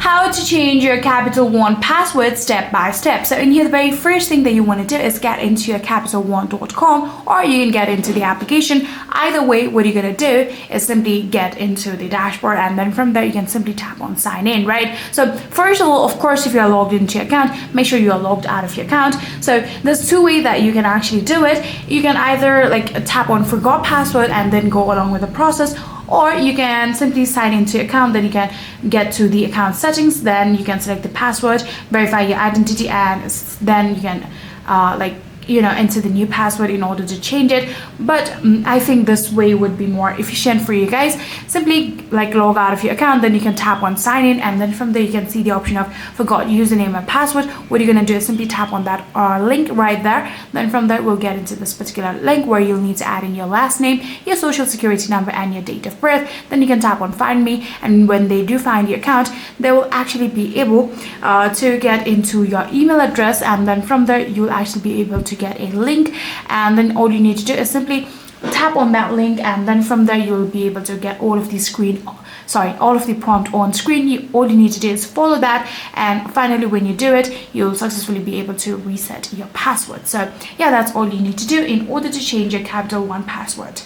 how to change your Capital One password step by step. So in here, the very first thing that you want to do is get into your capitalone.com, or you can get into the application. Either way, what you're going to do is simply get into the dashboard, and then from there you can simply tap on sign in, right? So first of all, of course, if you're logged into your account, make sure you are logged out of your account. So there's two ways that you can actually do it. You can either like tap on forgot password and then go along with the process, or you can simply sign into your account. Then you can get to the account settings, then you can select the password, verify your identity, and then you can enter the new password in order to change it. But I think this way would be more efficient for you guys. Simply like log out of your account, then you can tap on sign in, and then from there you can see the option of forgot username and password. What you're going to do is simply tap on that link right there. Then from there we'll get into this particular link where you'll need to add in your last name, your social security number, and your date of birth. Then you can tap on find me, and when they do find your account, they will actually be able to get into your email address, and then from there you'll actually be able to get a link, and then all you need to do is simply tap on that link, and then from there you'll be able to get all of the prompt on screen. All you need to do is follow that, and finally when you do it, you'll successfully be able to reset your password. So yeah, that's all you need to do in order to change your Capital One password.